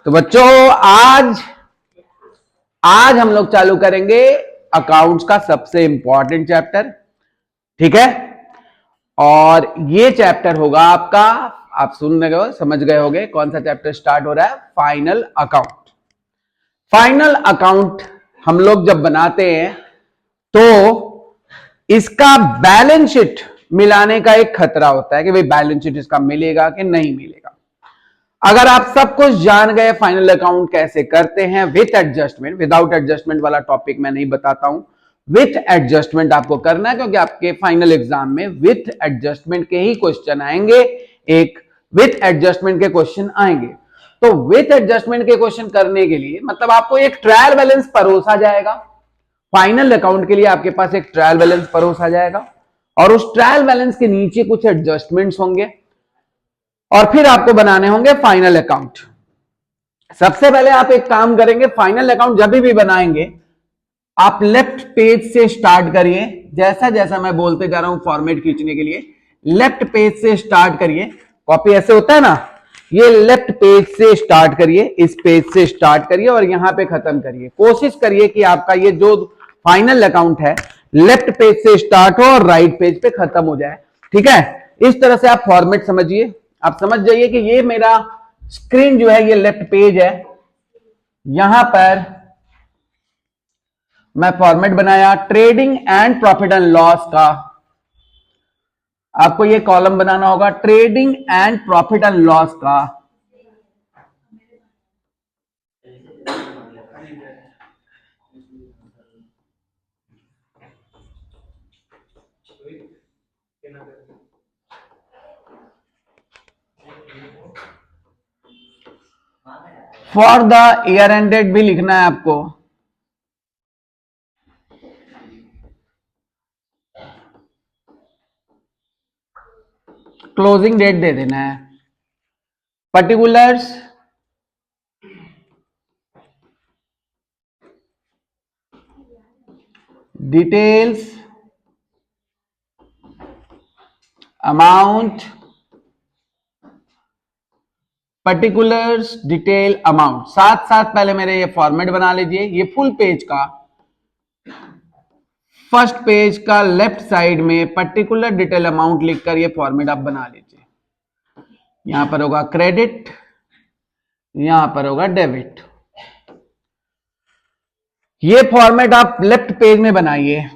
तो बच्चों आज आज हम लोग चालू करेंगे अकाउंट्स का सबसे इंपॉर्टेंट चैप्टर। ठीक है, और ये चैप्टर होगा आपका, आप सुन रहे हो, समझ गए होंगे कौन सा चैप्टर स्टार्ट हो रहा है, फाइनल अकाउंट। फाइनल अकाउंट हम लोग जब बनाते हैं तो इसका बैलेंस शीट मिलाने का एक खतरा होता है कि भाई बैलेंस शीट इसका मिलेगा कि नहीं मिलेगा। अगर आप सब कुछ जान गए फाइनल अकाउंट कैसे करते हैं विथ एडजस्टमेंट, विदाउट एडजस्टमेंट वाला टॉपिक मैं नहीं बताता हूं, विथ एडजस्टमेंट आपको करना है, क्योंकि आपके फाइनल एग्जाम में विथ एडजस्टमेंट के ही क्वेश्चन आएंगे, एक विथ एडजस्टमेंट के क्वेश्चन आएंगे। तो विथ एडजस्टमेंट के क्वेश्चन करने के लिए मतलब आपको एक ट्रायल बैलेंस परोसा जाएगा। फाइनल अकाउंट के लिए आपके पास एक ट्रायल बैलेंस परोसा जाएगा और उस ट्रायल बैलेंस के नीचे कुछ एडजस्टमेंट्स होंगे और फिर आपको बनाने होंगे फाइनल अकाउंट। सबसे पहले आप एक काम करेंगे, फाइनल अकाउंट जब भी बनाएंगे आप लेफ्ट पेज से स्टार्ट करिए। जैसा जैसा मैं बोलते जा रहा हूं फॉर्मेट खींचने के लिए, लेफ्ट पेज से स्टार्ट करिए। कॉपी ऐसे होता है ना, ये लेफ्ट पेज से स्टार्ट करिए, इस पेज से स्टार्ट करिए और यहां पे खत्म करिए। कोशिश करिए कि आपका ये जो फाइनल अकाउंट है लेफ्ट पेज से स्टार्ट हो और राइट पेज पे खत्म हो जाए। ठीक है, इस तरह से आप फॉर्मेट समझिए। आप समझ जाइए कि ये मेरा स्क्रीन जो है ये लेफ्ट पेज है, यहां पर मैं फॉर्मेट बनाया trading and profit and loss का। आपको ये कॉलम बनाना होगा trading and profit and loss का। फॉर द ईयर एंडेड भी लिखना है आपको। क्लोजिंग डेट दे देना है। Particulars details amount, particulars detail amount, साथ साथ पहले मेरे ये फॉर्मेट बना लीजिए। ये फुल पेज का फर्स्ट पेज का लेफ्ट साइड में पर्टिकुलर डिटेल अमाउंट लिखकर ये फॉर्मेट आप बना लीजिए। यहां पर होगा क्रेडिट, यहां पर होगा डेबिट। ये फॉर्मेट आप लेफ्ट पेज में बनाइए।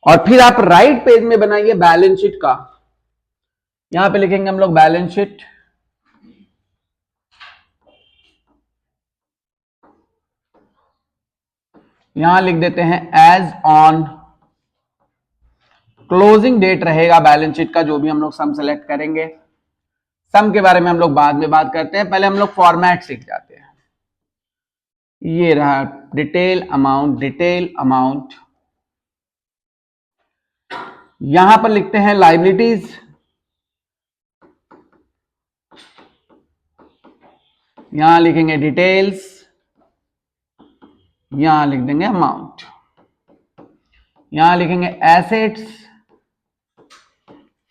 और फिर आप राइट पेज में बनाइए बैलेंस शीट का। यहां पे लिखेंगे हम लोग बैलेंस शीट, यहां लिख देते हैं एज ऑन। क्लोजिंग डेट रहेगा बैलेंस शीट का, जो भी हम लोग सम सेलेक्ट करेंगे। सम के बारे में हम लोग बाद में बात करते हैं, पहले हम लोग फॉर्मेट सीख जाते हैं। ये रहा डिटेल अमाउंट, डिटेल अमाउंट। यहां पर लिखते हैं लायबिलिटीज, यहां लिखेंगे डिटेल्स, यहां लिख देंगे अमाउंट। यहां लिखेंगे एसेट्स,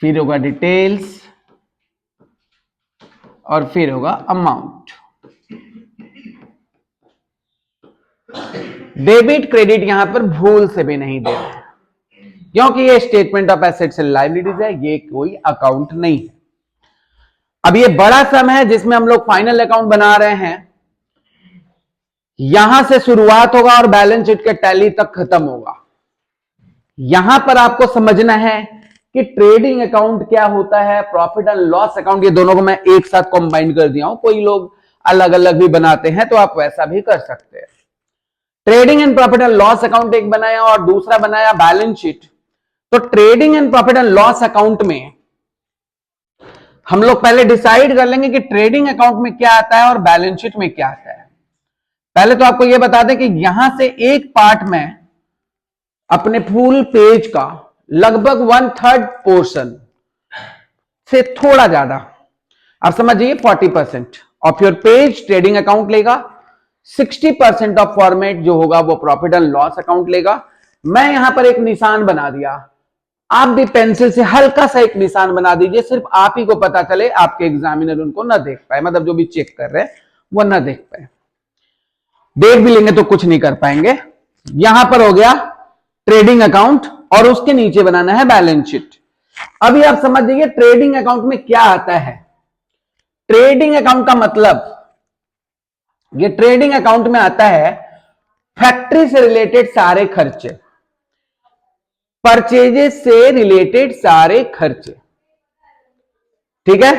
फिर होगा डिटेल्स और फिर होगा अमाउंट। डेबिट क्रेडिट यहां पर भूल से भी नहीं देना है, क्योंकि ये statement of assets and liabilities है, ये कोई अकाउंट नहीं है। अब ये बड़ा सम है जिसमें हम लोग फाइनल अकाउंट बना रहे हैं। यहां से शुरुआत होगा और बैलेंस शीट के टैली तक खत्म होगा। यहां पर आपको समझना है कि ट्रेडिंग अकाउंट क्या होता है, प्रॉफिट एंड लॉस अकाउंट, ये दोनों को मैं एक साथ कंबाइन कर दिया हूं। कोई लोग अलग अलग भी बनाते हैं तो आप वैसा भी कर सकते हैं। Trading and profit and loss account एक बनाया और दूसरा बनाया बैलेंस शीट। तो trading and profit and loss account में हम लोग पहले डिसाइड कर लेंगे कि ट्रेडिंग अकाउंट में क्या आता है और बैलेंस शीट में क्या आता है। पहले तो आपको यह बता दें कि यहां से एक पार्ट में अपने फुल पेज का लगभग 1/3 पोर्शन से थोड़ा ज्यादा, आप समझिए 40% of your page trading account लेगा, 60% ऑफ फॉर्मेट जो होगा वो प्रॉफिट एंड लॉस अकाउंट लेगा। मैं यहां पर एक निशान बना दिया, आप भी पेंसिल से हल्का सा एक निशान बना दीजिए, सिर्फ आप ही को पता चले, आपके एग्जामिनर उनको ना देख पाए, मतलब जो भी चेक कर रहे हैं वो ना देख पाए। देख भी लेंगे तो कुछ नहीं कर पाएंगे। यहां पर हो गया ट्रेडिंग अकाउंट और उसके नीचे बनाना है बैलेंस शीट। अभी आप समझ जाइए ट्रेडिंग अकाउंट में क्या आता है। ट्रेडिंग अकाउंट का मतलब, ये ट्रेडिंग अकाउंट में आता है फैक्ट्री से रिलेटेड सारे खर्चे, परचेजेस से रिलेटेड सारे खर्चे, ठीक है।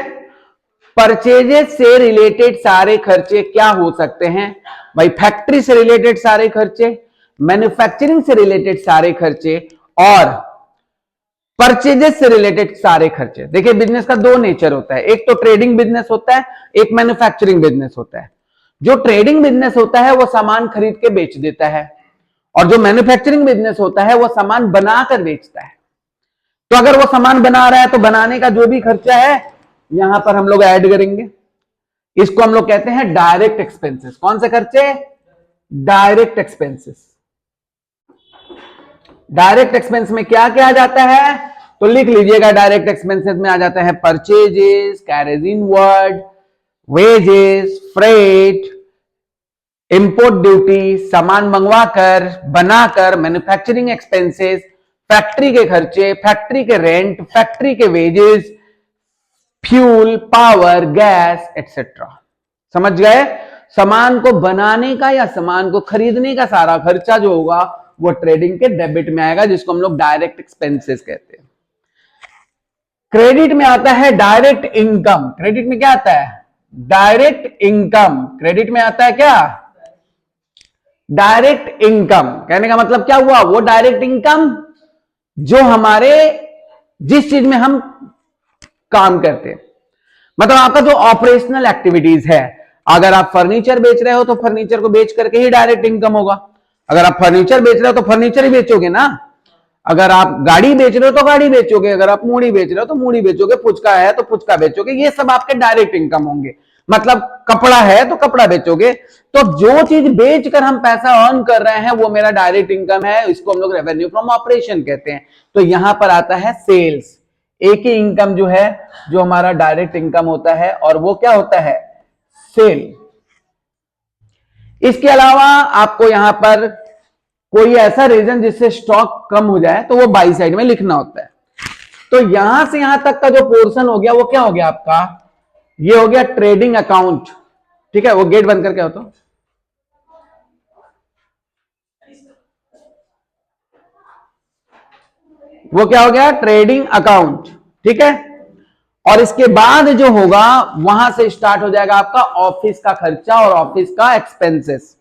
परचेजेस से रिलेटेड सारे खर्चे क्या हो सकते हैं भाई? फैक्ट्री से रिलेटेड सारे खर्चे, मैन्युफैक्चरिंग से रिलेटेड सारे खर्चे और परचेजेस से रिलेटेड सारे खर्चे। देखिए बिजनेस का दो नेचर होता है, एक तो ट्रेडिंग बिजनेस होता है, एक मैन्युफैक्चरिंग बिजनेस होता है। जो ट्रेडिंग बिजनेस होता है वो सामान खरीद के बेच देता है और जो मैन्युफैक्चरिंग बिजनेस होता है वो सामान बनाकर बेचता है। तो अगर वो सामान बना रहा है तो बनाने का जो भी खर्चा है यहां पर हम लोग ऐड करेंगे, इसको हम लोग कहते हैं डायरेक्ट एक्सपेंसेस। कौन से खर्चे? Direct expenses. डायरेक्ट एक्सपेंस में क्या क्या आ जाता है तो लिख लीजिएगा। डायरेक्ट एक्सपेंसेस में आ जाता है purchases, carriage inward, wages, freight, import duty, सामान मंगवाकर बनाकर, मैन्युफैक्चरिंग एक्सपेंसेस, फैक्ट्री के खर्चे, फैक्ट्री के रेंट, फैक्ट्री के wages, fuel, power, gas etcetera. समझ गए? सामान को बनाने का या सामान को खरीदने का सारा खर्चा जो होगा वो ट्रेडिंग के डेबिट में आएगा, जिसको हम लोग डायरेक्ट एक्सपेंसेस कहते हैं। क्रेडिट में आता है डायरेक्ट इनकम। क्रेडिट में क्या आता है? Direct income. क्रेडिट में आता है क्या? Direct income. कहने का मतलब क्या हुआ? वो डायरेक्ट इनकम जो हमारे जिस चीज में हम काम करते हैं, मतलब आपका जो ऑपरेशनल एक्टिविटीज है। अगर आप फर्नीचर बेच रहे हो तो फर्नीचर को बेच करके ही डायरेक्ट इनकम होगा। अगर आप फर्नीचर बेच रहे हो तो फर्नीचर ही बेचोगे ना। अगर आप गाड़ी बेच रहे हो तो गाड़ी बेचोगे, अगर आप मूड़ी बेच रहे हो तो मूड़ी बेचोगे, फुचका है तो फुचका बेचोगे। ये सब आपके डायरेक्ट इनकम होंगे। मतलब कपड़ा है तो कपड़ा बेचोगे। तो जो चीज बेचकर हम पैसा अर्न कर रहे हैं वो मेरा डायरेक्ट इनकम है, इसको हम लोग रेवेन्यू फ्रॉम ऑपरेशन कहते हैं। तो यहां पर आता है सेल्स। एक ही इनकम जो है जो हमारा डायरेक्ट इनकम होता है और वो क्या होता है? सेल। इसके अलावा आपको यहां पर कोई ऐसा रीजन जिससे स्टॉक कम हो जाए तो वो बाई साइड में लिखना होता है। तो यहां से यहां तक का जो पोर्शन हो गया वो क्या हो गया आपका? ये हो गया ट्रेडिंग अकाउंट। ठीक है, वो गेट बंद करके हो तो वो क्या हो गया? Trading account. ठीक है, और इसके बाद जो होगा वहां से स्टार्ट हो जाएगा आपका ऑफिस का खर्चा और ऑफिस का एक्सपेंसेस।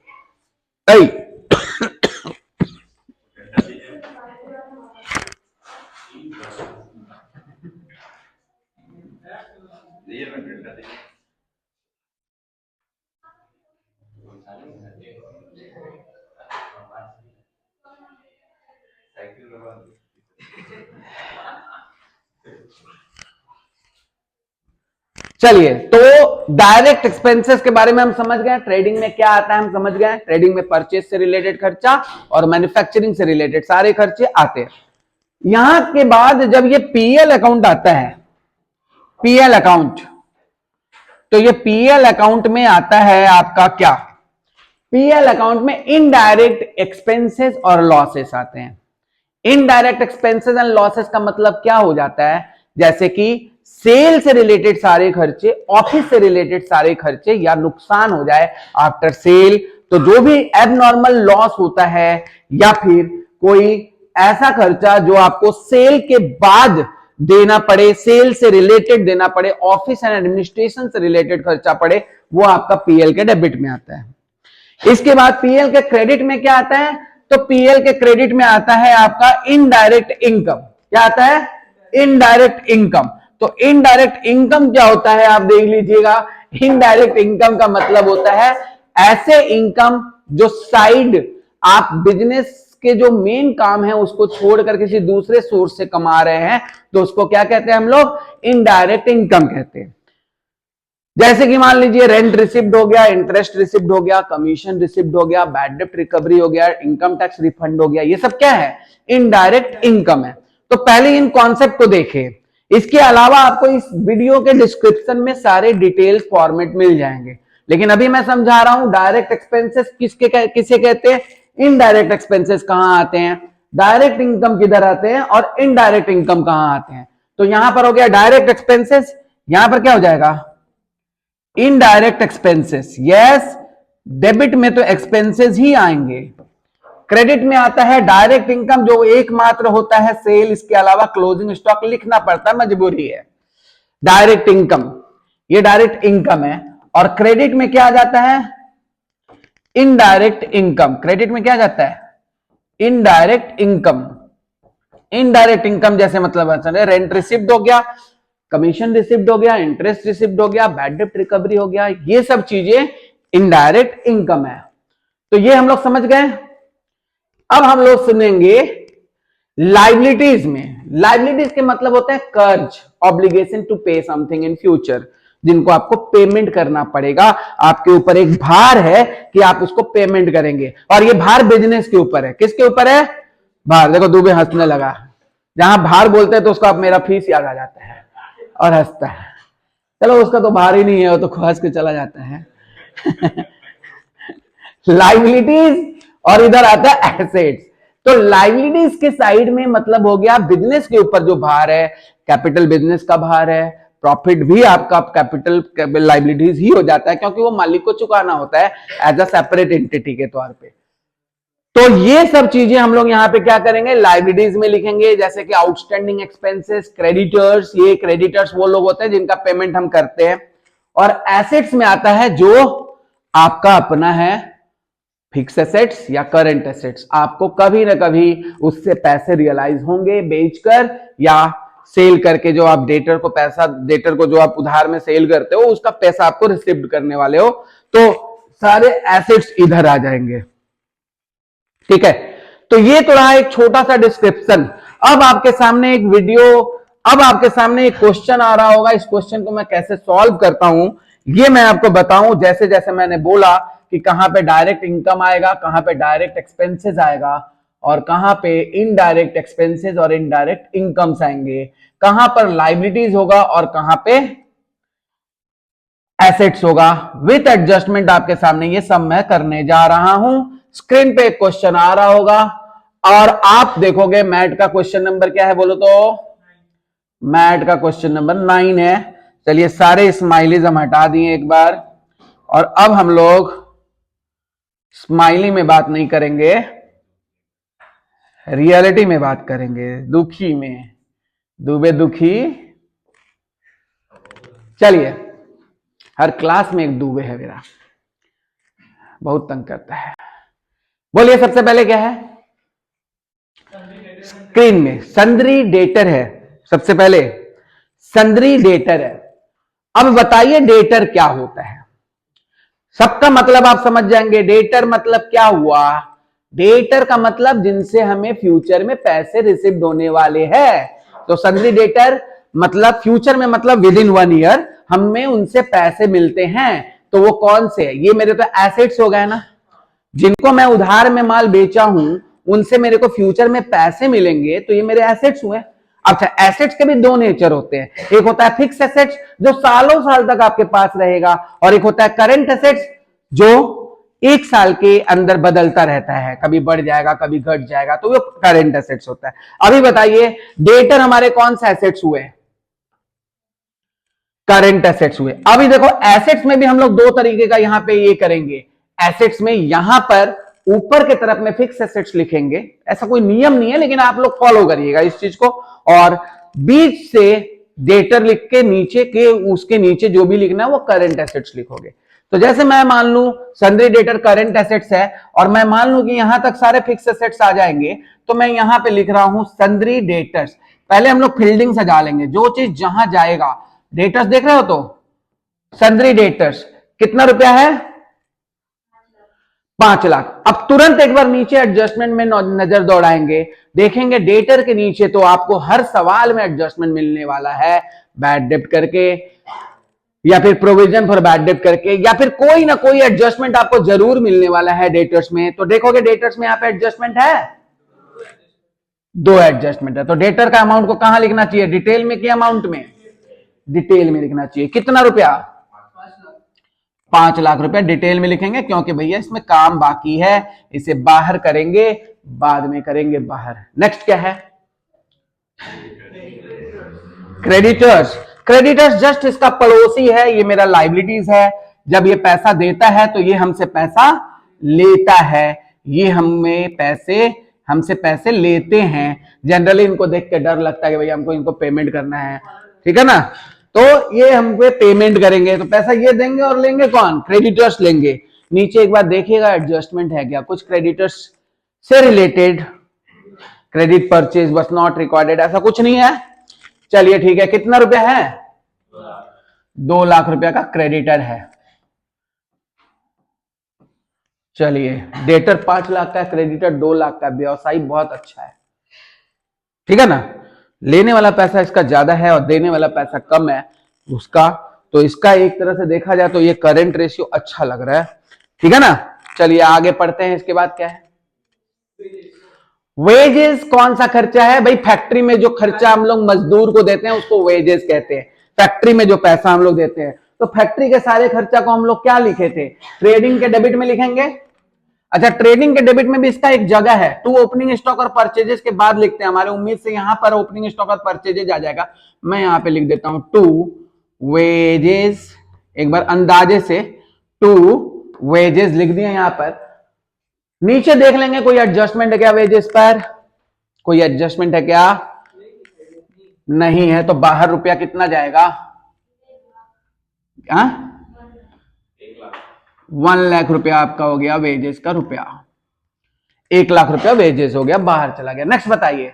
चलिए, तो डायरेक्ट एक्सपेंसेस के बारे में हम समझ गए। ट्रेडिंग में क्या आता है हम समझ गए। ट्रेडिंग में परचेज से रिलेटेड खर्चा और मैन्युफैक्चरिंग से रिलेटेड सारे खर्चे आते हैं। यहां के बाद जब ये पीएल अकाउंट आता है, पीएल अकाउंट, तो ये पीएल अकाउंट में आता है आपका क्या? पीएल अकाउंट में इनडायरेक्ट एक्सपेंसेस और लॉसेस आते हैं। इनडायरेक्ट एक्सपेंसेस एंड लॉसेस का मतलब क्या हो जाता है? जैसे कि सेल से रिलेटेड सारे खर्चे, ऑफिस से रिलेटेड सारे खर्चे या नुकसान हो जाए आफ्टर सेल, तो जो भी एबनॉर्मल लॉस होता है या फिर कोई ऐसा खर्चा जो आपको सेल के बाद देना पड़े, सेल से रिलेटेड देना पड़े, ऑफिस एंड एडमिनिस्ट्रेशन से रिलेटेड खर्चा पड़े, वो आपका पीएल के डेबिट में आता है। इसके बाद पीएल के क्रेडिट में क्या आता है? तो पीएल के क्रेडिट में आता है आपका इनडायरेक्ट इनकम। क्या आता है? Indirect income. तो इनडायरेक्ट इनकम क्या होता है आप देख लीजिएगा। इनडायरेक्ट इनकम का मतलब होता है ऐसे इनकम जो साइड आप बिजनेस के जो मेन काम है उसको छोड़कर किसी दूसरे सोर्स से कमा रहे हैं, तो उसको क्या कहते हैं हम लोग? इनडायरेक्ट इनकम कहते हैं। जैसे कि मान लीजिए रेंट रिसिप्ट हो गया, इंटरेस्ट रिसिप्ट हो गया, कमीशन रिसिप्ट हो गया, बैड डेब्ट रिकवरी हो गया, इनकम टैक्स रिफंड हो गया, ये सब क्या है? इनडायरेक्ट इनकम है। तो पहले इन कॉन्सेप्ट को देखें। इसके अलावा आपको इस वीडियो के डिस्क्रिप्शन में सारे डिटेल्स फॉर्मेट मिल जाएंगे, लेकिन अभी मैं समझा रहा हूं डायरेक्ट एक्सपेंसेस किसे कहते हैं, इनडायरेक्ट एक्सपेंसेस कहां आते हैं, डायरेक्ट इनकम किधर आते हैं और इनडायरेक्ट इनकम कहां आते हैं। तो यहां पर हो गया डायरेक्ट एक्सपेंसेस, यहां पर क्या हो जाएगा? Indirect expenses. यस, डेबिट में तो एक्सपेंसेस ही आएंगे, क्रेडिट में आता है डायरेक्ट इनकम जो एकमात्र होता है सेल, इसके अलावा क्लोजिंग स्टॉक लिखना पड़ता है, मजबूरी है। डायरेक्ट इनकम, ये डायरेक्ट इनकम है। और क्रेडिट में क्या आ जाता है? Indirect income. क्रेडिट में क्या आ जाता है? Indirect income. इनडायरेक्ट इनकम जैसे मतलब रेंट रिसिप्ट हो गया, कमीशन रिसिप्ट हो गया, इंटरेस्ट रिसिप्ट हो गया, बैड डेब्ट रिकवरी हो गया, ये सब चीजें इनडायरेक्ट इनकम है। तो ये हम लोग समझ गए। अब हम लोग सुनेंगे लाइबिलिटीज में। लाइबिलिटीज के मतलब होता है कर्ज, ऑब्लिगेशन टू पे समथिंग इन फ्यूचर, जिनको आपको पेमेंट करना पड़ेगा। आपके ऊपर एक भार है कि आप उसको पेमेंट करेंगे, और ये भार बिजनेस के ऊपर है। किसके ऊपर है? भार। देखो दुबे हंसने लगा, जहां भार बोलते हैं तो उसको आप मेरा फीस याद आ जाता है और हंसता है। चलो उसका तो भार ही नहीं है, वो तो हंस के चला जाता है। लाइबिलिटीज और इधर आता है एसेट्स। तो लाइबिलिटीज के साइड में मतलब हो गया बिजनेस के ऊपर जो भार है, कैपिटल बिजनेस का भार है, प्रॉफिट भी आपका कैपिटल लाइबिलिटीज ही हो जाता है, क्योंकि वो मालिक को चुकाना होता है एज अ सेपरेट एंटिटी के तौर पे। तो ये सब चीजें हम लोग यहां पे क्या करेंगे? लाइबिलिटीज में लिखेंगे, जैसे कि आउटस्टैंडिंग एक्सपेंसेस, क्रेडिटर्स। ये क्रेडिटर्स वो लोग होते हैं जिनका पेमेंट हम करते हैं। और एसेट्स में आता है जो आपका अपना है, फिक्स एसेट्स या करंट एसेट्स। आपको कभी ना कभी उससे पैसे रियलाइज होंगे बेचकर या सेल करके। जो आप डेटर को पैसा, डेटर को जो आप उधार में सेल करते हो, उसका पैसा आपको रिसीव करने वाले हो, तो सारे एसेट्स इधर आ जाएंगे। ठीक है, तो ये तो रहा एक छोटा सा डिस्क्रिप्शन। अब आपके सामने एक वीडियो, अब आपके सामने एक क्वेश्चन आ रहा होगा। इस क्वेश्चन को मैं कैसे सॉल्व करता हूं ये मैं आपको बताऊं। जैसे जैसे मैंने बोला कि कहां पे डायरेक्ट इनकम आएगा, कहां पे डायरेक्ट एक्सपेंसेस आएगा, और कहां पे इनडायरेक्ट एक्सपेंसेस और इनडायरेक्ट इनकम्स आएंगे, कहां पर लाइबिलिटीज होगा और कहां पे एसेट्स होगा, विथ एडजस्टमेंट आपके सामने ये सब मैं करने जा रहा हूं। स्क्रीन पे एक क्वेश्चन आ रहा होगा और आप देखोगे मैट का क्वेश्चन नंबर क्या है, बोलो तो। मैट का क्वेश्चन नंबर 9 है। चलिए सारे स्माइलीज हम हटा दिए एक बार, और अब हम लोग स्माइली में बात नहीं करेंगे, रियलिटी में बात करेंगे, दुखी में। दुबे दुखी। चलिए, हर क्लास में एक दुबे है मेरा, बहुत तंग करता है। बोलिए सबसे पहले क्या है? स्क्रीन में सन्ड्री डेटर है। सबसे पहले सन्ड्री डेटर है। अब बताइए डेटर क्या होता है? सबका मतलब आप समझ जाएंगे। डेटर मतलब क्या हुआ? डेटर का मतलब जिनसे हमें फ्यूचर में पैसे रिसीव होने वाले हैं। तो सन्ड्री डेटर मतलब फ्यूचर में, मतलब विद इन 1 ईयर हमें उनसे पैसे मिलते हैं। तो वो कौन से है? ये मेरे तो एसेट्स हो गए ना, जिनको मैं उधार में माल बेचा हूं, उनसे मेरे को फ्यूचर में पैसे मिलेंगे, तो ये मेरे एसेट्स हुए। अच्छा, एसेट्स के भी 2 नेचर होते हैं। एक होता है फिक्स एसेट्स जो सालों साल तक आपके पास रहेगा, और एक होता है करंट एसेट्स जो 1 साल के अंदर बदलता रहता है, कभी बढ़ जाएगा कभी घट जाएगा, तो वो करंट एसेट्स होता है। अभी बताइए डेटर हमारे कौन सा एसेट्स हुए? करंट एसेट्स हुए। अभी देखो एसेट्स में भी हम लोग 2 तरीके का यहां पे ये करेंगे। एसेट्स में यहां पर ऊपर के तरफ में फिक्स एसेट्स लिखेंगे, ऐसा कोई नियम नहीं है लेकिन आप लोग फॉलो करिएगा इस चीज को, और बीच से डेटर लिख के नीचे के, उसके नीचे जो भी लिखना है वो करंट एसेट्स लिखोगे। तो जैसे मैं मान लूं सन्ड्री डेटर करंट एसेट्स है, और मैं मान लूं कि यहां तक सारे फिक्स एसेट्स आ जाएंगे, तो मैं यहां पे लिख रहा हूं सन्ड्री डेटर्स। पहले हम लोग फील्डिंग सजा लेंगे, जो चीज जहां जाएगा। डेटर्स देख रहे हो तो सन्ड्री डेटर्स कितना रुपया है? 5 लाख। अब तुरंत एक बार नीचे एडजस्टमेंट में नजर दौड़ाएंगे, देखेंगे डेटर के नीचे तो आपको हर सवाल में एडजस्टमेंट मिलने वाला है। बैड डेब्ट करके या फिर प्रोविजन फॉर बैड डेट करके, या फिर कोई ना कोई एडजस्टमेंट आपको जरूर मिलने वाला है डेटर्स में। तो देखोगे डेटर्स में यहाँ पे एडजस्टमेंट है, 2 एडजस्टमेंट है। तो डेटर का अमाउंट को कहां लिखना चाहिए, डिटेल में कि अमाउंट में? डिटेल में लिखना चाहिए। कितना रुपया? 5 लाख रुपया डिटेल में लिखेंगे, क्योंकि भैया इसमें काम बाकी है, इसे बाहर करेंगे, बाद में करेंगे बाहर। नेक्स्ट क्या है? क्रेडिटर्स। क्रेडिटर्स जस्ट इसका पड़ोसी है, ये मेरा लाइबिलिटीज है। जब ये पैसा देता है तो ये हमसे पैसा लेता है, ये हमसे पैसे लेते हैं। जनरली इनको देख के डर लगता है कि भैया हमको इनको पेमेंट करना है, ठीक है ना, तो ये हम पे पेमेंट करेंगे, तो पैसा ये देंगे और लेंगे कौन? क्रेडिटर्स लेंगे। नीचे एक बार देखिएगा एडजस्टमेंट है क्या, कुछ क्रेडिटर्स से रिलेटेड, क्रेडिट परचेज बस नॉट रिकॉर्डेड, ऐसा कुछ नहीं है। चलिए ठीक है, कितना रुपया है? 2 लाख रुपया का क्रेडिटर है। चलिए, डेटर 5 लाख का, क्रेडिटर 2 लाख का, व्यवसायी बहुत अच्छा है, ठीक है ना। लेने वाला पैसा इसका ज्यादा है और देने वाला पैसा कम है उसका, तो इसका एक तरह से देखा जाए तो ये करंट रेशियो अच्छा लग रहा है, ठीक है ना। चलिए आगे पढ़ते हैं। इसके बाद क्या है? वेजेस कौन सा खर्चा है भाई? फैक्ट्री में जो खर्चा हम लोग मजदूर को देते हैं उसको वेजेस कहते हैं। फैक्ट्री में जो पैसा हम लोग देते हैं, तो फैक्ट्री के सारे खर्चा को हम लोग क्या लिखे थे? ट्रेडिंग के डेबिट में लिखेंगे। अच्छा, ट्रेडिंग के डेबिट में भी इसका एक जगह है, टू ओपनिंग स्टॉक और परचेजेस के बाद लिखते हैं। हमारे उम्मीद से यहां पर ओपनिंग स्टॉक और परचेजेस आ जाएगा। मैं यहां पे लिख देता हूं टू वेजेस, एक बार अंदाजे से टू वेजेस लिख दिया यहां पर। नीचे देख लेंगे कोई एडजस्टमेंट है क्या वेजेस पर? कोई एडजस्टमेंट है क्या? नहीं है, तो बाहर रुपया कितना जाएगा? 1 लाख रुपया आपका हो गया वेजेस का रुपया, 1 लाख रुपया वेजेस हो गया, बाहर चला गया। नेक्स्ट बताइए,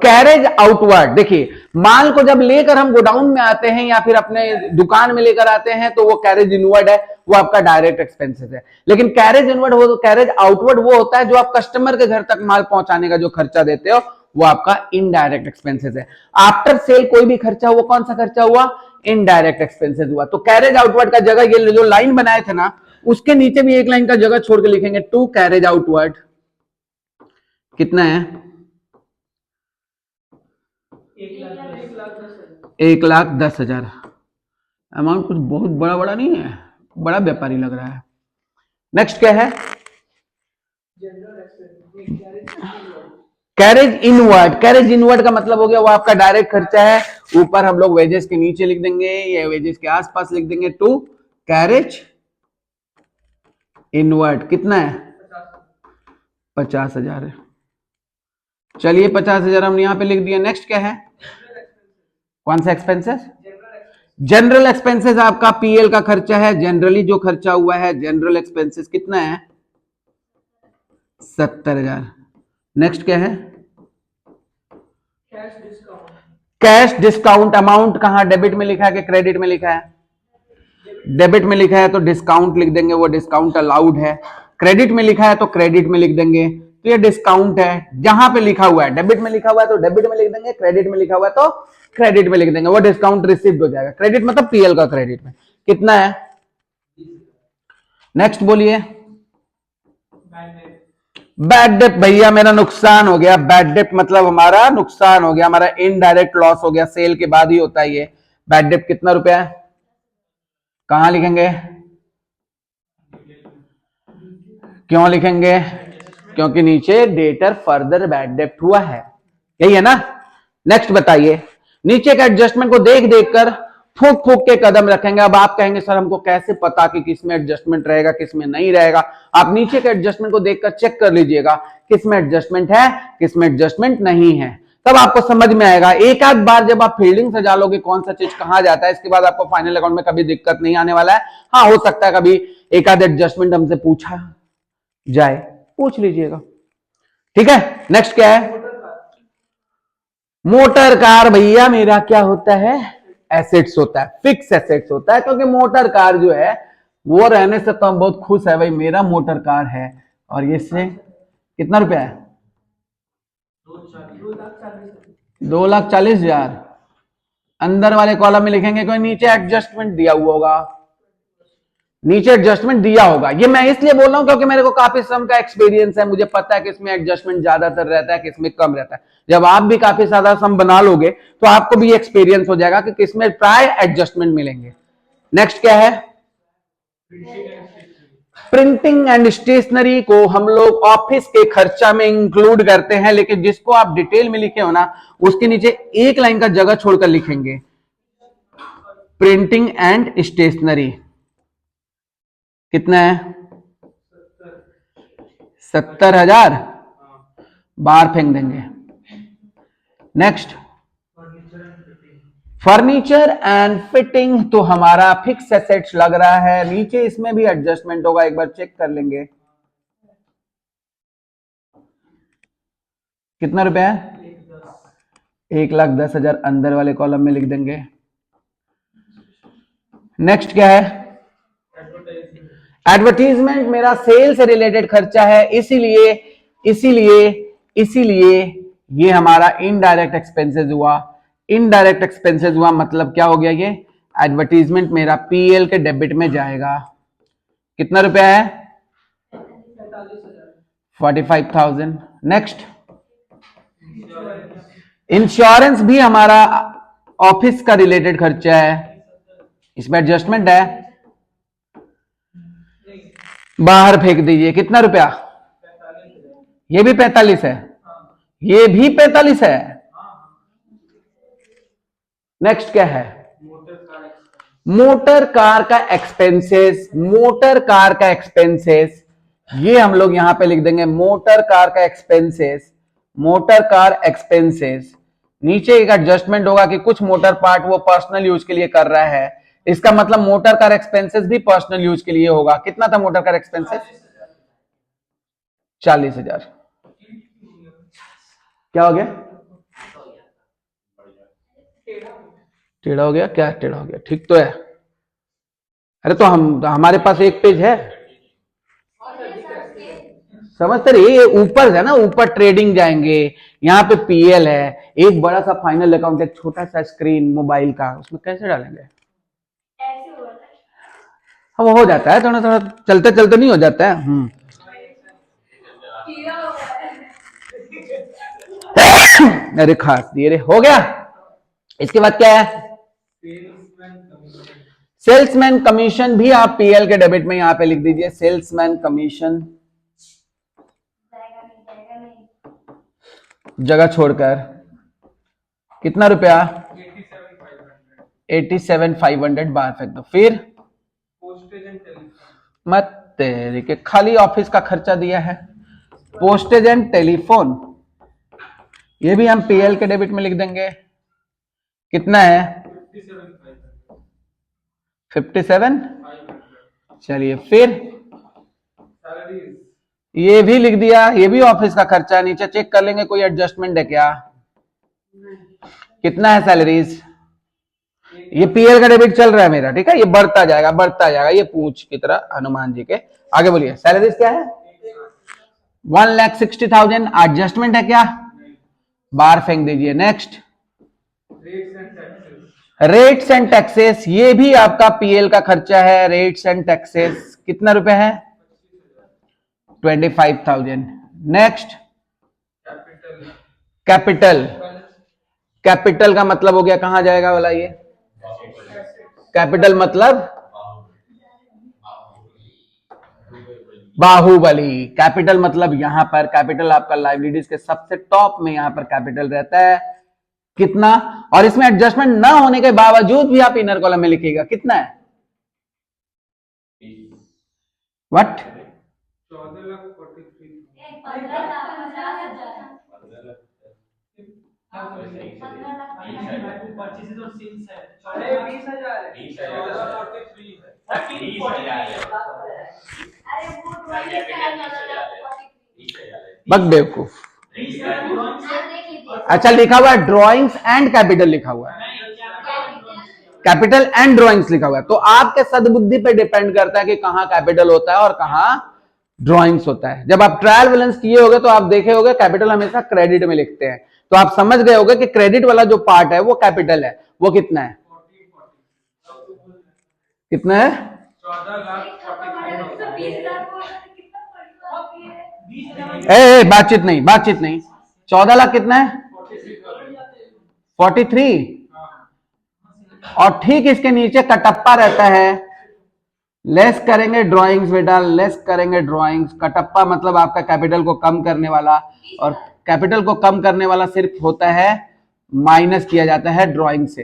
कैरेज आउटवर्ड। देखिए, माल को जब लेकर हम गोडाउन में आते हैं या फिर अपने दुकान में लेकर आते हैं तो वो कैरेज इनवर्ड है, वो आपका डायरेक्ट एक्सपेंसेस है। लेकिन कैरेज इनवर्ड हो, कैरेज आउटवर्ड वो होता है जो आप कस्टमर के घर तक माल पहुंचाने का जो खर्चा देते हो, वो आपका इनडायरेक्ट एक्सपेंसेस है। आफ्टर सेल कोई भी खर्चा हुआ, कौन सा खर्चा हुआ? इनडायरेक्ट एक्सपेंसेस हुआ। तो कैरेज आउटवर्ड का जगह, ये जो लाइन बनाए थे ना, उसके नीचे भी एक लाइन का जगह छोड़ के लिखेंगे टू कैरेज आउटवर्ड। कितना है? 1,10,000। अमाउंट कुछ बहुत बड़ा बड़ा नहीं है, बड़ा व्यापारी लग रहा है। नेक्स्ट क्या है? Carriage inward. कैरेज इनवर्ड का मतलब हो गया वो आपका डायरेक्ट खर्चा है, ऊपर हम लोग वेजेस के नीचे लिख देंगे या वेजेस के आसपास लिख देंगे टू कैरेज इनवर्ड। कितना है? 50,000 है। चलिए 50,000 हम यहां पे लिख दिए। नेक्स्ट क्या है? कौन सा एक्सपेंसेस? जनरल एक्सपेंसेस आपका पीएल का खर्चा है, जनरली जो खर्चा हुआ है जनरल एक्सपेंसेस कितना है? 70,000। नेक्स्ट क्या है? Cash discount. अमाउंट कहां, डेबिट में लिखा है कि क्रेडिट में लिखा है? डेबिट में लिखा है तो डिस्काउंट लिख देंगे, वो डिस्काउंट अलाउड है। क्रेडिट में लिखा है तो क्रेडिट में लिख देंगे, तो ये डिस्काउंट है। जहां पे लिखा हुआ है, डेबिट में लिखा हुआ है तो डेबिट में लिख देंगे, क्रेडिट में लिखा हुआ है तो क्रेडिट में लिख देंगे, वो डिस्काउंट रिसीव्ड हो जाएगा। क्रेडिट मतलब पीएल का क्रेडिट में। कितना है? नेक्स्ट बोलिए। Bad debt. भैया मेरा नुकसान हो गया। बैड डेट मतलब हमारा नुकसान हो गया, हमारा इनडायरेक्ट लॉस हो गया, सेल के बाद ही होता है ये। बैड डेट कितना रुपया है? कहां लिखेंगे? क्यों लिखेंगे? क्योंकि नीचे डेटर फर्दर बैड डेट हुआ है, यही है ना। नेक्स्ट बताइए। नीचे के एडजस्टमेंट को देख देख कर फूक फूक के कदम रखेंगे। अब आप कहेंगे सर हमको कैसे पता कि किसमें एडजस्टमेंट रहेगा किसमें नहीं रहेगा? आप नीचे के एडजस्टमेंट को देखकर चेक कर लीजिएगा किसमें एडजस्टमेंट है किसमें एडजस्टमेंट नहीं है, तब आपको समझ में आएगा। एक आध बार जब आप फील्डिंग से डालोगे कौन सा चीज कहां जाता है, इसके बाद आपको फाइनल अकाउंट में कभी दिक्कत नहीं आने वाला है। हाँ, हो सकता है कभी एक आध एडजस्टमेंट हमसे पूछा जाए, पूछ लीजिएगा, ठीक है। नेक्स्ट क्या है? Motor car. भैया मेरा क्या होता है? एसेट्स होता है, फिक्स एसेट्स होता है, क्योंकि मोटर कार जो है वो रहने से तो हम बहुत खुश है भाई, मेरा मोटर कार है। और ये से कितना रुपया है? 2,40,000। अंदर वाले कॉलम में लिखेंगे कोई नीचे एडजस्टमेंट दिया हुआ होगा, नीचे एडजस्टमेंट दिया होगा। ये मैं इसलिए बोल रहा हूं क्योंकि मेरे को काफी सम का एक्सपीरियंस है, मुझे पता है कि इसमें एडजस्टमेंट ज्यादातर रहता है, किसमें कम रहता है। जब आप भी काफी ज्यादा सम बना लोगे तो आपको भी एक्सपीरियंस हो जाएगा कि किसमें प्राय एडजस्टमेंट मिलेंगे। नेक्स्ट क्या है? प्रिंटिंग एंड स्टेशनरी को हम लोग ऑफिस के खर्चा में इंक्लूड करते हैं, लेकिन जिसको आप डिटेल में लिखे हो ना उसके नीचे एक लाइन का जगह छोड़कर लिखेंगे प्रिंटिंग एंड स्टेशनरी। कितना है? 70,000 बाहर फेंक देंगे। नेक्स्ट, फर्नीचर एंड फिटिंग तो हमारा फिक्स एसेट्स लग रहा है, नीचे इसमें भी एडजस्टमेंट होगा, एक बार चेक कर लेंगे। कितना रुपया है? 1,10,000 अंदर वाले कॉलम में लिख देंगे। नेक्स्ट क्या है? एडवर्टीजमेंट मेरा सेल से रिलेटेड खर्चा है, इसीलिए इसीलिए इसीलिए ये हमारा इनडायरेक्ट एक्सपेंसेस हुआ। इनडायरेक्ट एक्सपेंसेस हुआ मतलब क्या हो गया? ये एडवर्टीजमेंट मेरा पीएल के डेबिट में जाएगा। कितना रुपया है? 45,000। नेक्स्ट, इंश्योरेंस भी हमारा ऑफिस का रिलेटेड खर्चा है, इसमें एडजस्टमेंट है, बाहर फेंक दीजिए। कितना रुपया? ये भी 45 है, ये भी 45 है। नेक्स्ट क्या है? मोटर कार का एक्सपेंसेस। मोटर कार का एक्सपेंसेस ये हम लोग यहां पे लिख देंगे, मोटर कार का एक्सपेंसेस, मोटर कार एक्सपेंसेस। नीचे एक एडजस्टमेंट होगा कि कुछ मोटर पार्ट वो पर्सनल यूज के लिए कर रहा है, इसका मतलब मोटर कार एक्सपेंसेस भी पर्सनल यूज के लिए होगा। कितना था मोटर कार एक्सपेंसेस? 40,000। क्या हो गया? टेढ़ा हो गया? क्या टेढ़ा हो गया? ठीक तो है। अरे तो हमारे पास एक पेज है, समझते रहिए। ये ऊपर है ना, ऊपर ट्रेडिंग जाएंगे, यहाँ पे पीएल है, एक बड़ा सा फाइनल अकाउंट, एक छोटा सा स्क्रीन मोबाइल का, उसमें कैसे डालेंगे? अब हो जाता है, थोड़ा थोड़ा चलते चलते नहीं हो जाता है। अरे खास दिए रे, हो गया। इसके बाद क्या है? सेल्समैन कमीशन भी आप पीएल के डेबिट में यहां पे लिख दीजिए, सेल्समैन कमीशन जगह छोड़कर। कितना रुपया? 87,500 बाहर फेंक दो। फिर मत तेरे के, खाली ऑफिस का खर्चा दिया है। पोस्टेज एंड टेलीफोन ये भी हम पीएल के डेबिट में लिख देंगे। कितना है? 57। चलिए फिर ये भी लिख दिया, ये भी ऑफिस का खर्चा है। नीचे चेक कर लेंगे कोई एडजस्टमेंट है क्या। कितना है सैलरीज? ये पीएल का डेबिट चल रहा है मेरा, ठीक है, ये बढ़ता जाएगा बढ़ता जाएगा, ये पूछ की तरह हनुमान जी के। आगे बोलिए, सैलरीज क्या है? 1,60,000। एडजस्टमेंट है क्या? बाहर फेंक दीजिए। नेक्स्ट, रेट्स एंड टैक्सेस ये भी आपका पीएल का खर्चा है। रेट्स एंड टैक्सेस कितना रुपए है? 25,000। Next, capital. कैपिटल का मतलब हो गया, कहां जाएगा वाला ये? कैपिटल मतलब बाहुबली। कैपिटल मतलब यहां पर कैपिटल आपका लाइबिलिटीज के सबसे टॉप में यहां पर कैपिटल रहता है। कितना? और इसमें एडजस्टमेंट ना होने के बावजूद भी आप इनर कॉलम में लिखिएगा। कितना है? व्हाट? 14,000 बक बेवकूफ। अच्छा लिखा हुआ है ड्रॉइंग्स एंड कैपिटल लिखा हुआ है, कैपिटल एंड ड्रॉइंग्स लिखा हुआ है। तो आपके सद्बुद्धि पे डिपेंड करता है कि कहां कैपिटल होता है और कहां ड्रॉइंग्स होता है। जब आप ट्रायल बैलेंस किए होगे तो आप देखे होगे कैपिटल हमेशा क्रेडिट में लिखते हैं, तो आप समझ गए होगे कि क्रेडिट वाला जो पार्ट है वो कैपिटल है, वो कितना है? कितना है? 14 लाख। बातचीत नहीं, बातचीत नहीं। 14 लाख कितना है? 43। और ठीक इसके नीचे कटप्पा रहता है। लेस करेंगे ड्राइंग्स बेटा, लेस करेंगे ड्राइंग्स। कटप्पा मतलब आपका कैपिटल को कम करने वाला, और कैपिटल को कम करने वाला सिर्फ होता है, माइनस किया जाता है ड्राइंग से।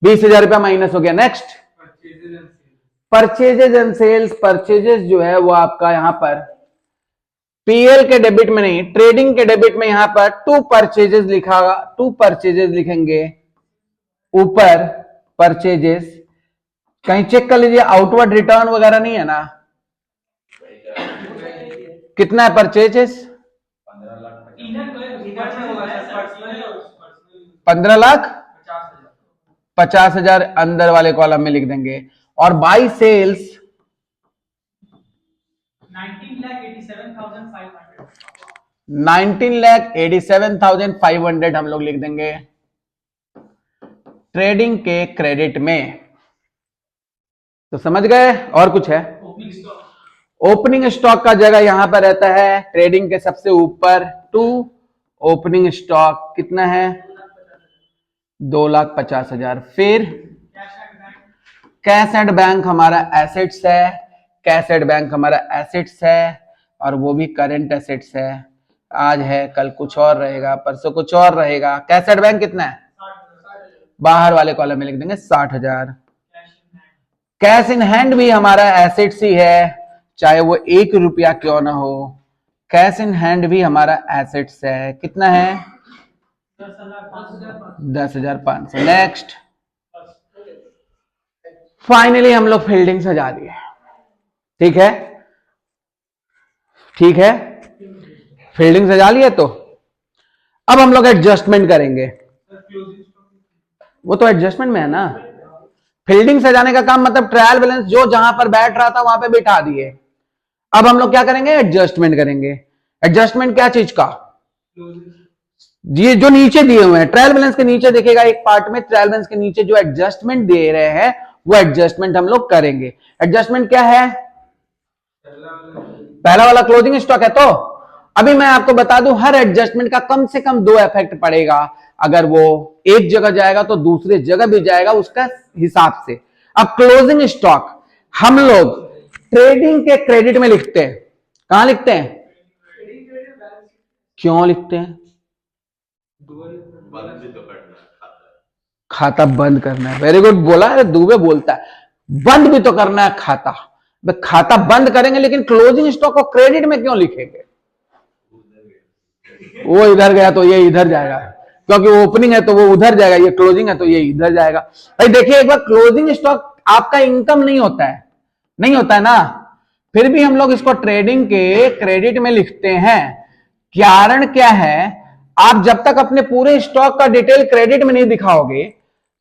20,000 रुपया माइनस हो गया। Next, purchases and sales. Purchases जो है वो आपका यहां पर पीएल के डेबिट में नहीं, ट्रेडिंग के डेबिट में यहां पर टू परचेजेज लिखा, टू परचेजेज लिखेंगे ऊपर। परचेजेस कहीं चेक कर लीजिए, आउटवर्ड रिटर्न वगैरह नहीं है ना? कितना है परचेजेस? 15,50,000 अंदर वाले कॉलम में लिख देंगे। और बाई सेल्स 19,87,500 हम लोग लिख देंगे ट्रेडिंग के क्रेडिट में। तो समझ गए? और कुछ है? ओपनिंग स्टॉक का जगह यहां पर रहता है ट्रेडिंग के सबसे ऊपर, टू ओपनिंग स्टॉक कितना है? 2,50,000। फिर कैश एंड बैंक हमारा एसेट्स है, कैश एंड बैंक हमारा एसेट्स है, और वो भी करंट एसेट्स है। आज है, कल कुछ और रहेगा, परसों कुछ और रहेगा। कैश एंड बैंक कितना है? बाहर वाले कॉलम में लिख देंगे 60,000। कैश इन हैंड भी हमारा एसेट्स ही है, चाहे वो 1 रुपया क्यों ना हो। कैश इन हैंड भी हमारा एसेट्स है। कितना है? 10,500। नेक्स्ट, फाइनली हम लोग फील्डिंग सजा दिए। ठीक है, ठीक है, फील्डिंग सजा लिए। तो अब हम लोग एडजस्टमेंट करेंगे। वो तो एडजस्टमेंट में है ना। फील्डिंग सजाने का काम मतलब ट्रायल बैलेंस जो जहां पर बैठ रहा था वहां पे बिठा दिए। अब हम लोग क्या करेंगे? एडजस्टमेंट करेंगे। एडजस्टमेंट क्या चीज का? ये जो नीचे दिए हुए हैं ट्रायल बैलेंस के नीचे दिखेगा एक पार्ट में, ट्रायल बैलेंस के नीचे जो एडजस्टमेंट दे रहे हैं वो एडजस्टमेंट हम लोग करेंगे। एडजस्टमेंट क्या है? पहला वाला क्लोजिंग स्टॉक है। तो अभी मैं आपको बता दूं, हर एडजस्टमेंट का कम से कम 2 इफेक्ट पड़ेगा। अगर वो एक जगह जाएगा तो दूसरे जगह भी जाएगा, उसका हिसाब से। अब क्लोजिंग स्टॉक हम लोग ट्रेडिंग के क्रेडिट में लिखते हैं। कहां लिखते हैं? क्यों लिखते हैं? खाता बंद करना है। वेरी गुड बोला है, दुबे बोलता है बंद भी तो करना है खाता। खाता बंद करेंगे लेकिन क्लोजिंग स्टॉक को क्रेडिट में क्यों लिखेंगे? वो इधर गया तो ये इधर जाएगा, क्योंकि वो ओपनिंग है तो वो उधर जाएगा, ये क्लोजिंग है तो ये इधर जाएगा। भाई देखिए एक बार, क्लोजिंग स्टॉक आपका इनकम नहीं होता है, नहीं होता है ना, फिर भी हम लोग इसको ट्रेडिंग के क्रेडिट में लिखते हैं। कारण क्या है? आप जब तक अपने पूरे स्टॉक का डिटेल क्रेडिट में नहीं दिखाओगे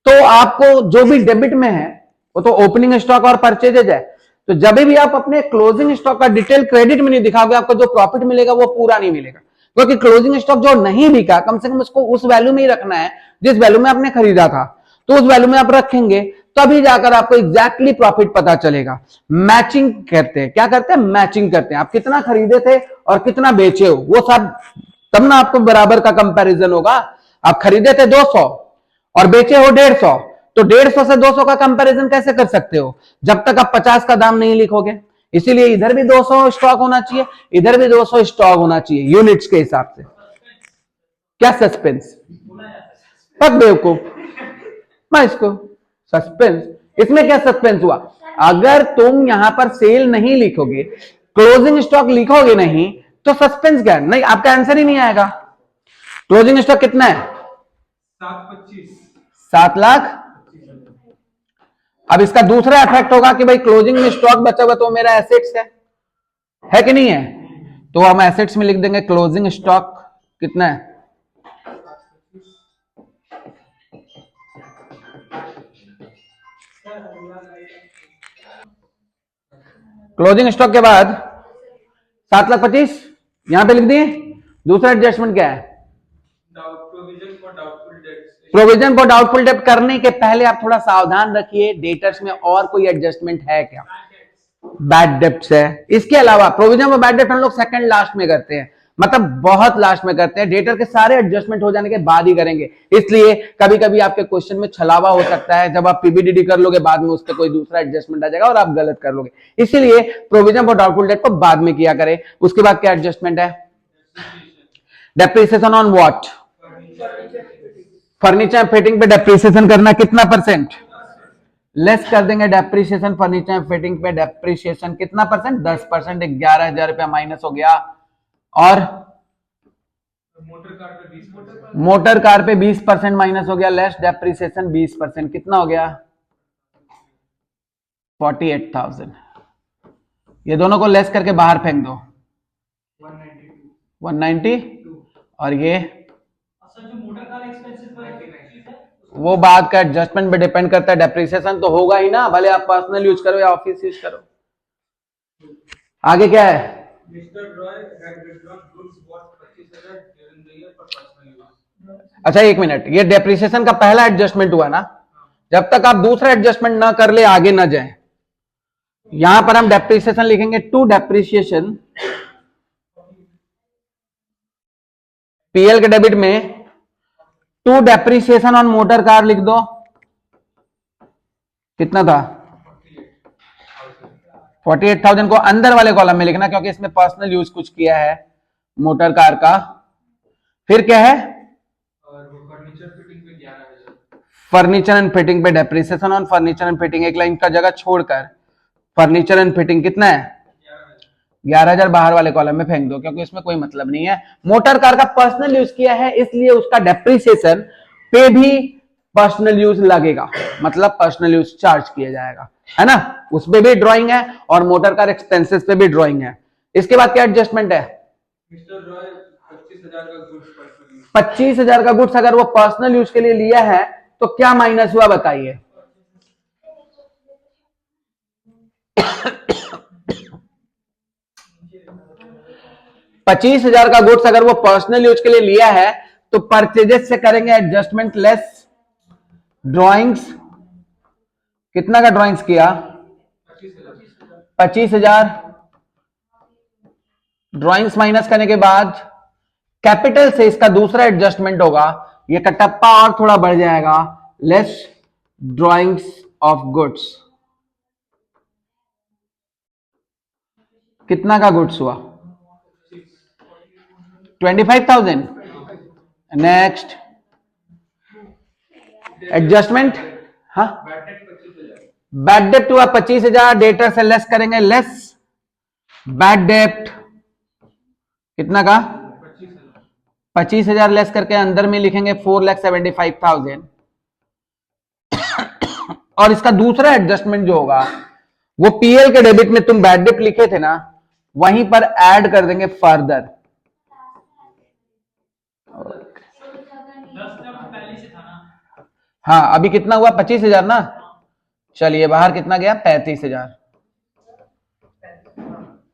तो आपको जो भी डेबिट में है वो तो ओपनिंग स्टॉक और परचेजेज है। तो जब भी आप अपने क्लोजिंग स्टॉक का डिटेल क्रेडिट में नहीं दिखाओगे, आपको जो प्रॉफिट मिलेगा वो पूरा नहीं मिलेगा। क्योंकि क्लोजिंग स्टॉक जो नहीं बिका, कम से कम उसको उस वैल्यू में ही रखना है जिस वैल्यू में आपने खरीदा था। तो उस वैल्यू में आप रखेंगे तभी जाकर आपको एग्जैक्टली प्रॉफिट पता चलेगा। मैचिंग करते हैं। क्या करते हैं? मैचिंग करते हैं। आप कितना खरीदे थे और कितना बेचे हो, वो सब तब ना आपको बराबर का कंपैरिजन होगा। आप खरीदे थे 200 और बेचे हो 150, तो 150 से 200 का कंपैरिजन कैसे कर सकते हो जब तक आप 50 का दाम नहीं लिखोगे। इसीलिए इधर भी 200 स्टॉक होना चाहिए, इधर भी 200 स्टॉक होना चाहिए यूनिट्स के हिसाब से। क्या सस्पेंस? पक बेवकूफ मैं इसको सस्पेंस, इसमें क्या सस्पेंस हुआ? अगर तुम यहां पर सेल नहीं लिखोगे, क्लोजिंग स्टॉक लिखोगे नहीं, तो सस्पेंस क्या है? नहीं, आपका आंसर ही नहीं आएगा। क्लोजिंग स्टॉक कितना है? 7 लाख। अब इसका दूसरा इफेक्ट होगा कि भाई क्लोजिंग में स्टॉक बचा हुआ तो मेरा एसेट्स है कि नहीं है? तो हम एसेट्स में लिख देंगे क्लोजिंग स्टॉक कितना है? क्लोजिंग स्टॉक के बाद 7,25,000 यहां पे लिख दिए। दूसरा एडजस्टमेंट क्या है? Provision for doubtful debts provision for doubtful डेब्ट करने के पहले आप थोड़ा सावधान रखिए, डेटर्स में और कोई एडजस्टमेंट है क्या? बैड डेब्ट्स है। इसके अलावा प्रोविजन फॉर बैड डेब्ट हम लोग सेकंड लास्ट में करते हैं, मतलब बहुत लास्ट में करते हैं, डेटर के सारे एडजस्टमेंट हो जाने के बाद ही करेंगे। इसलिए कभी कभी आपके क्वेश्चन में छलावा हो सकता है, जब आप पीबीडीडी कर लोगे बाद में उस पर कोई दूसरा एडजस्टमेंट आ जाएगा और आप गलत कर लोगे। इसीलिए प्रोविजन फॉर डाउटफुल डेट को बाद में किया करें। उसके बाद क्या एडजस्टमेंट है? Depreciation on what? Furniture fitting पे डेप्रिसिएशन करना कितना परसेंट? लेस कर देंगे डेप्रिसिएशन फर्नीचर फिटिंग पे डेप्रिसिएशन कितना परसेंट? 10%। 11,000 रुपया माइनस हो गया। और मोटर कार पे 20% माइनस हो गया, लेस डेप्रिसिएशन 20%, कितना हो गया? 48,000। ये दोनों को लेस करके बाहर फेंक दो, 190। और ये वो बात का एडजस्टमेंट पे डिपेंड करता है, डेप्रिसिएशन तो होगा ही ना, भले आप पर्सनल यूज करो या ऑफिस यूज करो। आगे क्या है? अच्छा एक मिनट, ये डेप्रिसिएशन का पहला एडजस्टमेंट हुआ ना, जब तक आप दूसरा एडजस्टमेंट ना कर ले आगे ना जाए। यहां पर हम डेप्रिसिएशन लिखेंगे टू डेप्रिसिएशन, पीएल के डेबिट में to depreciation on motor car लिख दो। कितना था? 48,000 को अंदर वाले कॉलम में लिखना, क्योंकि इसमें पर्सनल यूज कुछ किया है मोटर कार का। फिर क्या है? फर्नीचर एंड फिटिंग पे depreciation on furniture and fitting, एक लाइन का जगह छोड़कर फर्नीचर एंड फिटिंग कितना है? 11,000 बाहर वाले कॉलम में फेंक दो, क्योंकि इसमें कोई मतलब नहीं है। मोटर कार का पर्सनल यूज किया है, इसलिए उसका डेप्रिसिएशन पे भी पर्सनल यूज लगेगा, मतलब पर्सनल यूज चार्ज किया जाएगा, है ना। उस पे भी ड्राइंग है और मोटर कार एक्सपेंसेस पे भी ड्राइंग है। इसके बाद क्या एडजस्टमेंट है? 25,000 का गुड्स अगर वो पर्सनल यूज के लिए लिया है तो क्या माइनस हुआ बताइए? 25,000 का गुड्स अगर वो पर्सनल यूज के लिए लिया है तो परचेजेस से करेंगे एडजस्टमेंट लेस ड्राइंग्स। कितना का ड्राइंग्स किया? 25,000। ड्राइंग्स माइनस करने के बाद कैपिटल से इसका दूसरा एडजस्टमेंट होगा, ये कटप्पा और थोड़ा बढ़ जाएगा, लेस ड्राइंग्स ऑफ गुड्स। कितना का गुड्स हुआ? 25,000। नेक्स्ट एडजस्टमेंट, हाँ बैड डेप्ट हुआ 25,000, डेटर से लेस करेंगे, लेस बैड डेप्ट कितना का? 25,000 लेस करके अंदर में लिखेंगे 4,75,000। और इसका दूसरा एडजस्टमेंट जो होगा वो पीएल के डेबिट में तुम बैड डेप्ट लिखे थे ना, वहीं पर ऐड कर देंगे फर्दर। हाँ अभी कितना हुआ? 25,000 ना। चलिए बाहर कितना गया? 35,000।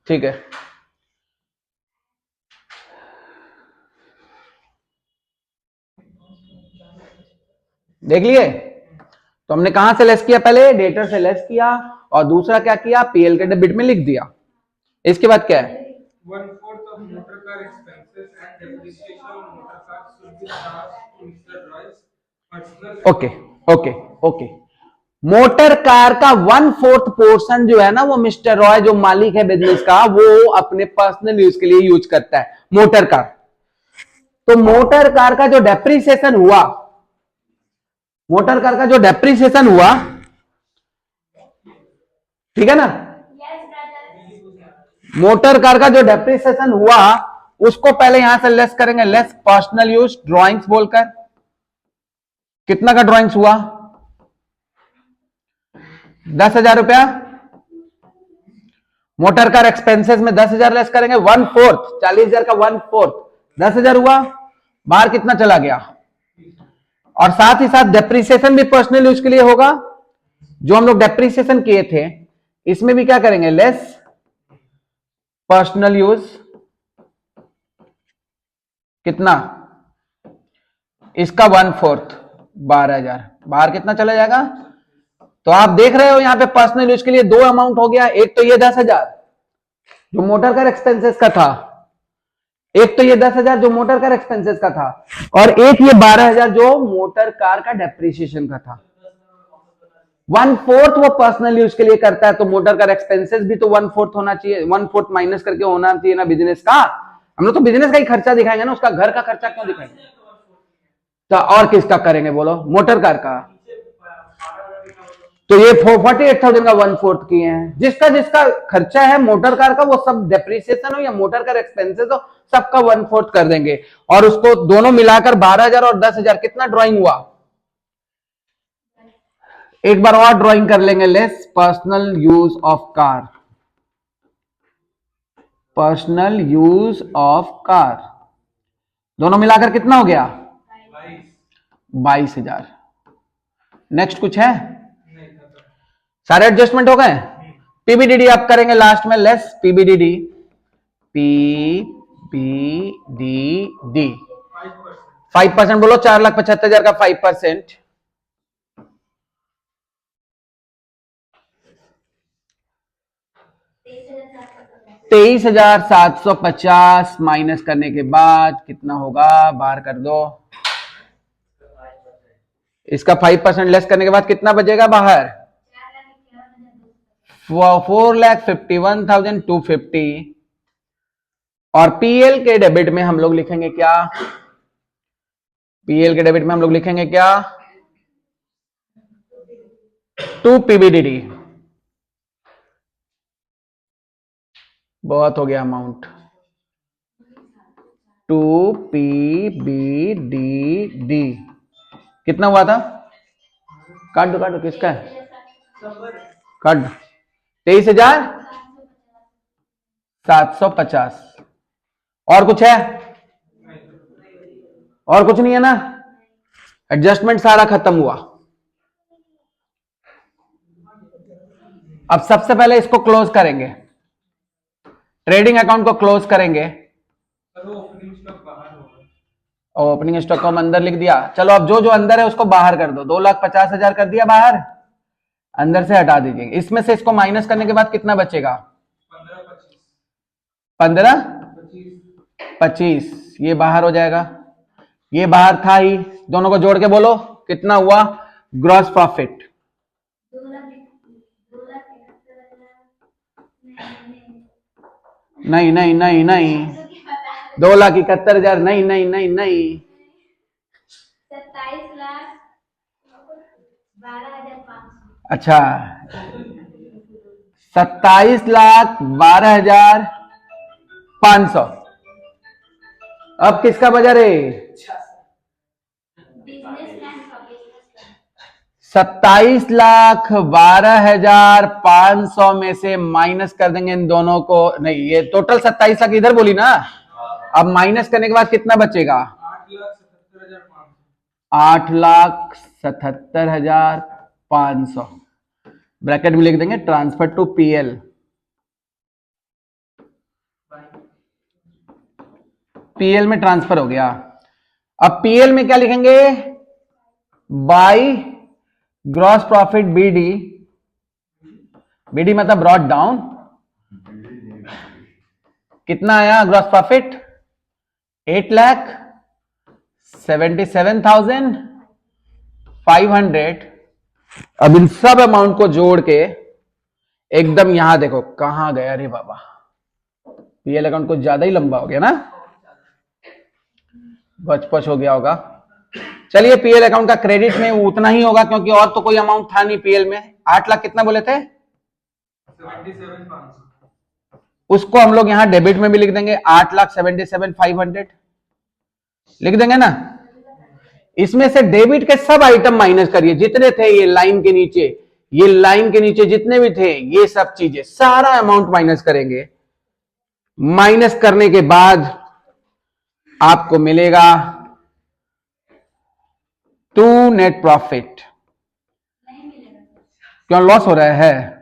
ठीक है, देख लिए। तो हमने कहां से लेस किया? पहले डेटर से लेस किया और दूसरा क्या किया? पीएल के डेबिट में लिख दिया। इसके बाद क्या है? 1/4 of motor car expenses and depreciation on motor cars should be charged to Mr. Roy's personal. Okay okay okay, motor car का 1/4 पोर्शन जो है ना, वो मिस्टर रॉय जो मालिक है बिजनेस का, वो अपने पर्सनल यूज के लिए यूज करता है मोटर कार। तो मोटर कार का जो डेप्रिसिएशन हुआ, मोटर कार का जो डेप्रिसिएशन हुआ, ठीक है ना, मोटर कार का जो डेप्रिसिएशन हुआ उसको पहले यहां से लेस करेंगे, लेस पर्सनल यूज ड्राइंग्स बोलकर। कितना का ड्राइंग्स हुआ? 10,000 रुपया। मोटर कार एक्सपेंसेस में 10,000 लेस करेंगे, 1/4, 40,000 का 1/4, 10,000 हुआ। बाहर कितना चला गया? और साथ ही साथ डेप्रिसिएशन भी पर्सनल यूज के लिए होगा, जो हम लोग डेप्रिसिएशन किए थे इसमें भी क्या करेंगे? Less personal use. कितना? इसका 1/4। 12,000 बाहर कितना चला जाएगा? तो आप देख रहे हो यहाँ पे पर्सनल यूज के लिए दो अमाउंट हो गया, एक तो ये 10,000 जो मोटर कार एक्सपेंसेस का था, एक तो ये 10,000 जो मोटर कार एक्सपेंसेस का था, और एक ये 12,000 जो मोटर कार का डेप्रिसिएशन का था। 1/4 वो पर्सनल यूज के लिए करता है, तो मोटर कार एक्सपेंसेस भी तो 1/4 होना चाहिए, 1/4 माइनस करके होना चाहिए ना बिजनेस का। हम लोग तो बिजनेस का ही खर्चा दिखाएंगे ना, उसका घर का खर्चा क्यों दिखाएंगे? तो और किसका करेंगे बोलो? मोटर कार का। तो ये 48,000 का 1/4 किए हैं। जिसका जिसका खर्चा है मोटर कार का, वो सब डेप्रिसिएशन हो या मोटर कार एक्सपेंसेस हो, सबका 1/4 कर देंगे। और उसको दोनों मिलाकर 12,000 और 10,000 कितना ड्राइंग हुआ? एक बार और ड्राइंग कर लेंगे। Less personal use of car, personal use of car दोनों मिलाकर कितना हो गया? 22,000। नेक्स्ट कुछ है? सारे एडजस्टमेंट हो गए। पीबीडीडी आप करेंगे लास्ट में। लेस पीबीडीडी, पीबीडीडी 5% बोलो। 4,75,000 का 5%, 23,750 माइनस करने के बाद कितना होगा? बाहर कर दो। इसका 5% लेस करने के बाद कितना बचेगा बाहर? 4,51,250। और पीएल के डेबिट में हम लोग लिखेंगे क्या? पीएल के डेबिट में हम लोग लिखेंगे क्या? टू पीबीडीडी। बहुत हो गया अमाउंट। टू पीबीडीडी कितना हुआ था? काट दो काट दो, किसका है? काट दो। 23,750। और कुछ है? और कुछ नहीं है ना? एडजस्टमेंट सारा खत्म हुआ। अब सबसे पहले इसको क्लोज करेंगे, ट्रेडिंग अकाउंट को क्लोज करेंगे। ओपनिंग स्टॉक को हम अंदर लिख दिया। चलो अब जो जो अंदर है उसको बाहर कर दो। 2,50,000 कर दिया बाहर, अंदर से हटा दीजिए। इसमें से इसको माइनस करने के बाद कितना बचेगा? 15,25 ये बाहर हो जाएगा। ये बाहर था ही, दोनों को जोड़ के बोलो कितना हुआ ग्रॉस प्रॉफिट? नहीं नहीं नहीं नहीं, 2,71,000 नहीं नहीं नहीं नहीं, 27,12,500। अच्छा, 27,12,500। अब किसका बजा रे? 27,12,500 में से माइनस कर देंगे इन दोनों को। नहीं, ये टोटल 27 लाख इधर बोली ना। अब माइनस करने के बाद कितना बचेगा? 8,77,500। ब्रैकेट में लिख देंगे ट्रांसफर टू पीएल। पीएल में ट्रांसफर हो गया। अब पीएल में क्या लिखेंगे? By gross profit BD. BD मतलब ब्रॉट डाउन। कितना आया ग्रॉस प्रॉफिट? 8,77,500। अब इन सब अमाउंट को जोड़ के एकदम यहां देखो कहां गया रे बाबा। पीएल अकाउंट कुछ ज्यादा ही लंबा हो गया ना, बचपच हो गया होगा। चलिए पीएल अकाउंट का क्रेडिट में उतना ही होगा क्योंकि और तो कोई अमाउंट था नहीं पीएल में। 8 लाख कितना बोले थे? 77,500। उसको हम लोग यहां डेबिट में भी लिख देंगे। 8,77,500 लिख देंगे ना। इसमें से डेबिट के सब आइटम माइनस करिए जितने थे। ये लाइन के नीचे, ये लाइन के नीचे जितने भी थे, ये सब चीजें सारा अमाउंट माइनस करेंगे। माइनस करने के बाद आपको मिलेगा टू नेट प्रॉफिट। क्यों लॉस हो रहा है?